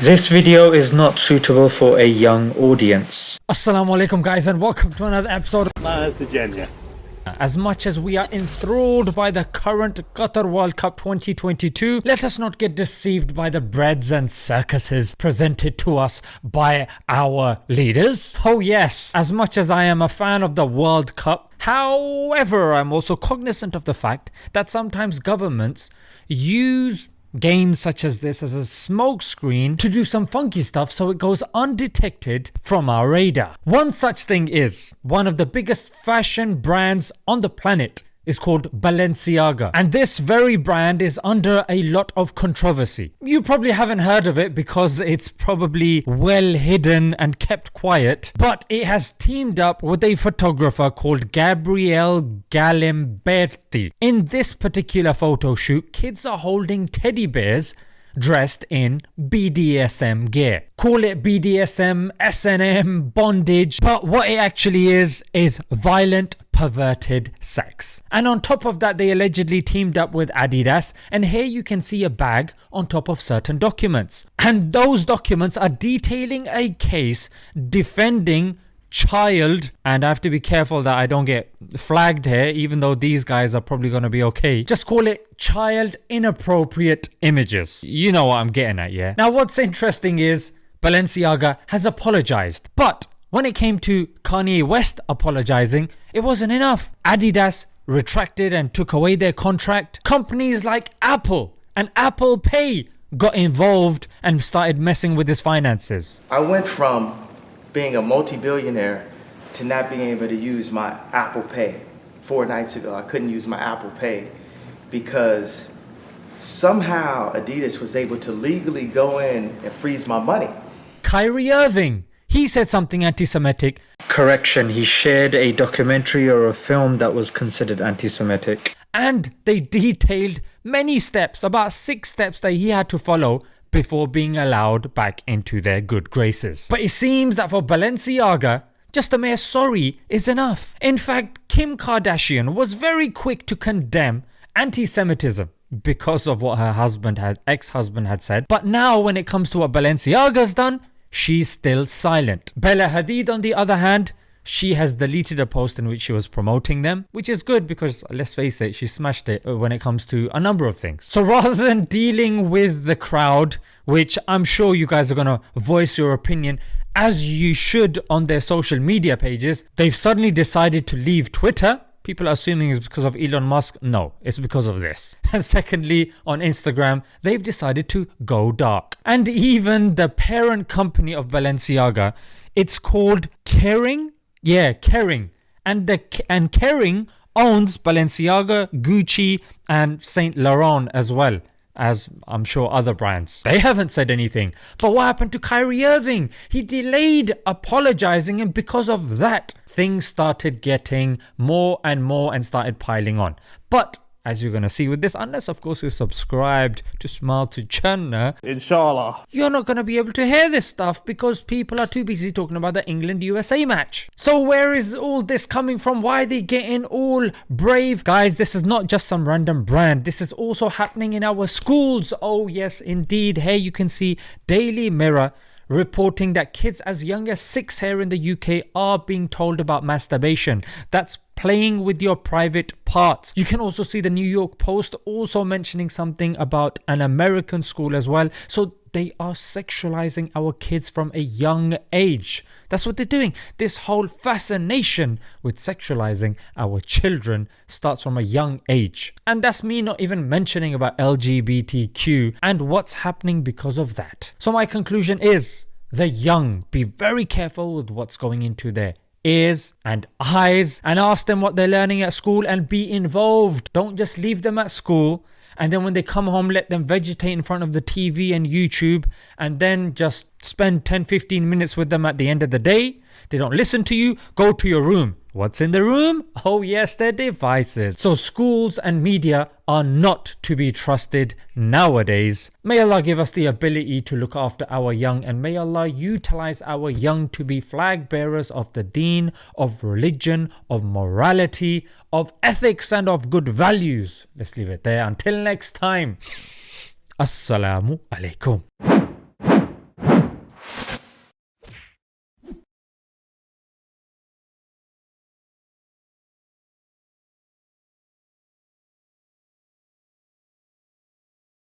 This video is not suitable for a young audience. Assalamu alaikum guys, and welcome to another episode. As much as we are enthralled by the current Qatar World Cup 2022, let us not get deceived by the breads and circuses presented to us by our leaders. Oh yes, as much as I am a fan of the World Cup, however, I'm also cognizant of the fact that sometimes governments use games such as this as a smokescreen to do some funky stuff so it goes undetected from our radar. One such thing is one of the biggest fashion brands on the planet is called Balenciaga, and this very brand is under a lot of controversy. You probably haven't heard of it because it's probably well hidden and kept quiet, but it has teamed up with a photographer called Gabriele Galimberti. In this particular photo shoot, kids are holding teddy bears dressed in BDSM gear. Call it BDSM, S&M, bondage, but what it actually is violent, perverted sex. And on top of that, they allegedly teamed up with Adidas, and here you can see a bag on top of certain documents. And those documents are detailing a case defending child, and I have to be careful that I don't get flagged here, even though these guys are probably going to be okay. Just call it child inappropriate images. You know what I'm getting at, yeah? Now what's interesting is Balenciaga has apologized, but when it came to Kanye West apologizing, it wasn't enough. Adidas retracted and took away their contract. Companies like Apple and Apple Pay got involved and started messing with his finances. I went from being a multi-billionaire to not being able to use my Apple Pay. 4 nights ago, I couldn't use my Apple Pay because somehow Adidas was able to legally go in and freeze my money. Kyrie Irving, he said something anti-Semitic. Correction, he shared a documentary or a film that was considered anti-Semitic. And they detailed many steps, about 6 steps that he had to follow before being allowed back into their good graces. But it seems that for Balenciaga, just a mere sorry is enough. In fact, Kim Kardashian was very quick to condemn anti-Semitism because of what her ex-husband had said. But now when it comes to what Balenciaga's done, she's still silent. Bella Hadid, on the other hand, she has deleted a post in which she was promoting them, which is good because, let's face it, she smashed it when it comes to a number of things. So rather than dealing with the crowd, which I'm sure you guys are going to voice your opinion as you should on their social media pages, they've suddenly decided to leave Twitter. People are assuming it's because of Elon Musk. No, it's because of this. And secondly, on Instagram, they've decided to go dark. And even the parent company of Balenciaga, it's called Kering. Yeah, Kering. And Kering owns Balenciaga, Gucci and Saint Laurent as well, as I'm sure other brands. They haven't said anything. But what happened to Kyrie Irving? He delayed apologizing, and because of that, things started getting more and more and started piling on. But as you're going to see with this, unless of course you're subscribed to Smile to Jannah, Inshallah, you're not going to be able to hear this stuff because people are too busy talking about the England-USA match. So where is all this coming from? Why are they getting all brave? Guys, this is not just some random brand. This is also happening in our schools. Oh yes, indeed. Here you can see Daily Mirror reporting that kids as young as 6 here in the UK are being told about masturbation. That's playing with your private parts. You can also see the New York Post also mentioning something about an American school as well. So they are sexualizing our kids from a young age. That's what they're doing. This whole fascination with sexualizing our children starts from a young age. And that's me not even mentioning about LGBTQ and what's happening because of that. So my conclusion is, the young, be very careful with what's going into their ears and eyes, and ask them what they're learning at school and be involved. Don't just leave them at school and then when they come home let them vegetate in front of the TV and YouTube and then just spend 10-15 minutes with them at the end of the day. They don't listen to you. Go to your room. What's in the room? Oh yes, their devices. So schools and media are not to be trusted nowadays. May Allah give us the ability to look after our young, and may Allah utilize our young to be flag bearers of the deen, of religion, of morality, of ethics and of good values. Let's leave it there. Until next time. Assalamu alaikum.